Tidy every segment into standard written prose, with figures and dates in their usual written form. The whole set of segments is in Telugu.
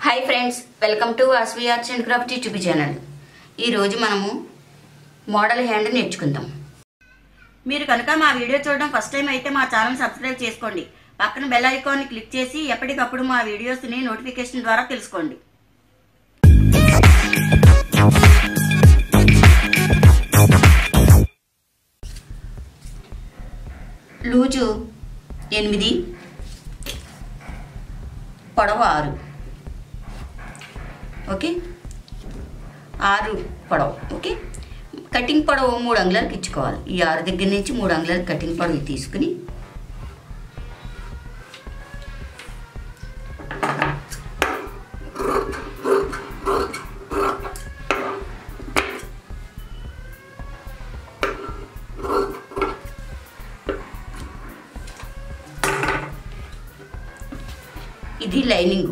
Hi friends, welcome to Asvi arts and craft YouTube channel. ఈరోజు మనము మోడల్ హ్యాండ్ నేర్చుకుందాం. మీరు కనుక మా వీడియో చూడడం ఫస్ట్ టైం అయితే మా ఛానల్ సబ్స్క్రైబ్ చేసుకోండి. పక్కన బెల్ ఐకాన్ని క్లిక్ చేసి ఎప్పటికప్పుడు మా వీడియోస్ని నోటిఫికేషన్ ద్వారా తెలుసుకోండి. లూజు 8, పొడవు 6. ఓకే, 6 పొడవు. ఓకే, కటింగ్ పొడవు 3 అంగుళాలకు ఇచ్చుకోవాలి. ఈ 6 దగ్గర నుంచి 3 అంగుళాలు కటింగ్ పొడవు తీసుకుని ఇది లైనింగ్.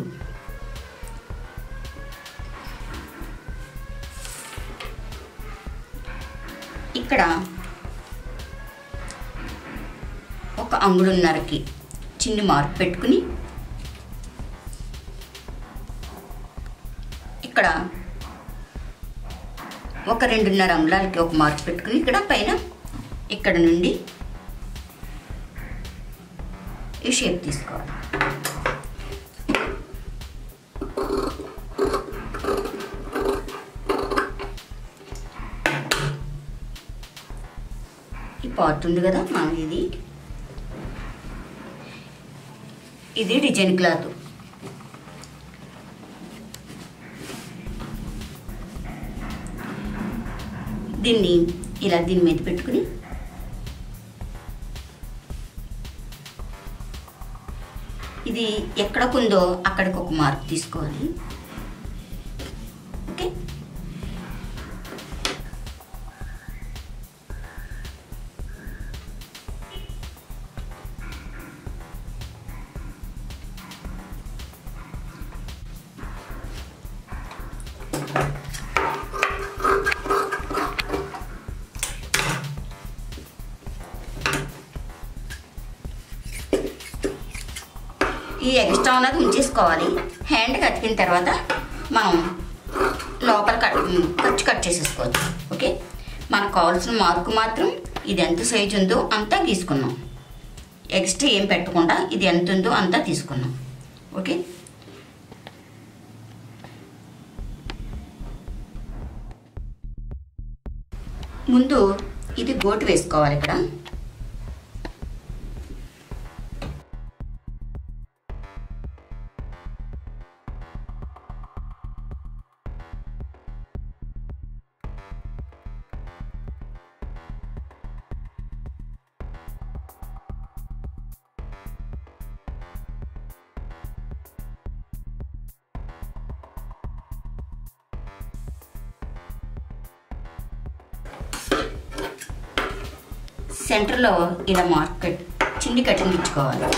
ఇక్కడ 1 అంగుళంన్నరకి చిన్ని మార్క్ పెట్టుకుని ఇక్కడ 2.5 అంగుళాలకి 1 మార్క్ పెట్టుకుని ఇక్కడ పైన ఇక్కడ నుండి ఈ షేప్ తీసుకోవాలి. ఈ పార్ట్ ఉంది కదా, మనం ఇది డిజైన్ క్లాత్. దీన్ని ఇలా దీని మీద పెట్టుకుని ఇది ఎక్కడ కుందో అక్కడికి 1 మార్క్ తీసుకోవాలి. ఓకే, ఈ ఎక్స్ట్రా ఉన్నది ఉంచేసుకోవాలి. హ్యాండ్ కట్టిన తర్వాత మనం లోపల ఖర్చు కట్ చేసేసుకోవచ్చు. ఓకే, మనకు కావాల్సిన మార్కు మాత్రం ఇది ఎంత సైజు ఉందో అంతా గీసుకున్నాం. ఎక్స్ట్రా ఏం పెట్టకుండా ఇది ఎంత ఉందో అంతా తీసుకున్నాం. ఓకే, ముందు ఇది గోటు వేసుకోవాలి. ఇక్కడ సెంటర్లో ఇలా మార్కెట్ చిన్ని కటింగ్ ఇచ్చుకోవాలి.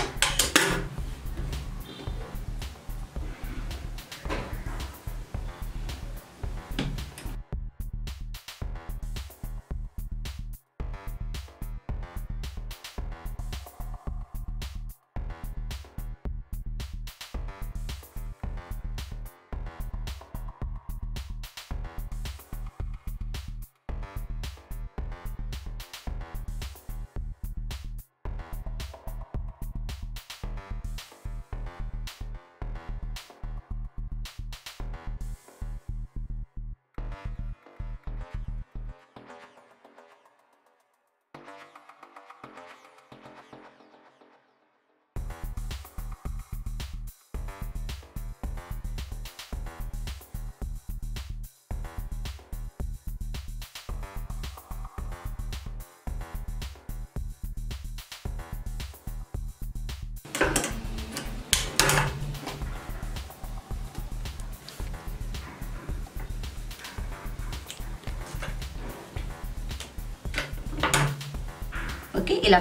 ఓకే, ఇలా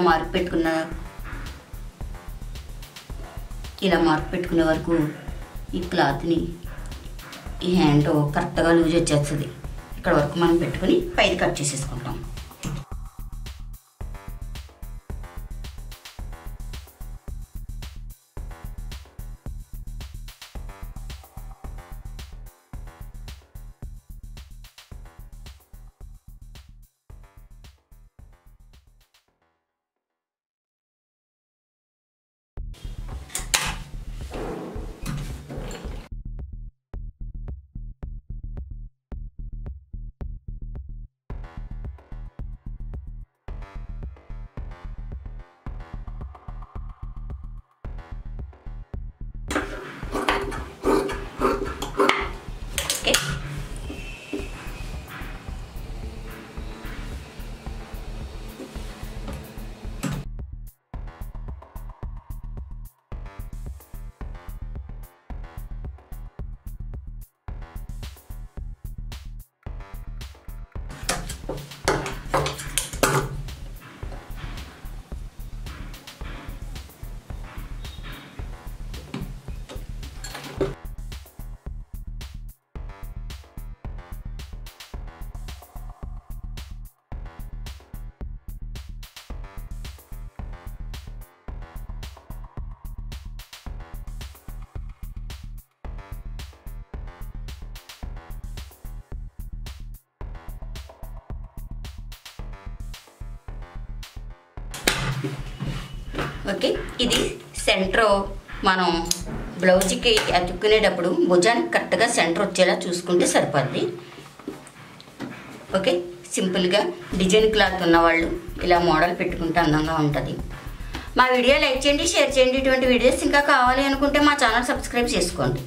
మార్క్ పెట్టుకునే వరకు ఈ క్లాత్ని ఈ హ్యాండ్ కరెక్ట్గా లూజ్ వచ్చేస్తుంది. ఇక్కడ వరకు మనం పెట్టుకుని పైది కట్ చేసేసుకుంటాం. ఓకే, ఇది సెంటర్ మనం బ్లౌజ్కి అతుక్కునేటప్పుడు భుజానికి కరెక్ట్గా సెంటర్ వచ్చేలా చూసుకుంటే సరిపోద్ది. ఓకే, సింపుల్గా డిజైన్ క్లాత్ ఉన్నవాళ్ళు ఇలా మోడల్ పెట్టుకుంటే అందంగా ఉంటుంది. మా వీడియో లైక్ చేయండి, షేర్ చేయండి. ఇటువంటి వీడియోస్ ఇంకా కావాలి అనుకుంటే మా ఛానల్ సబ్స్క్రైబ్ చేసుకోండి.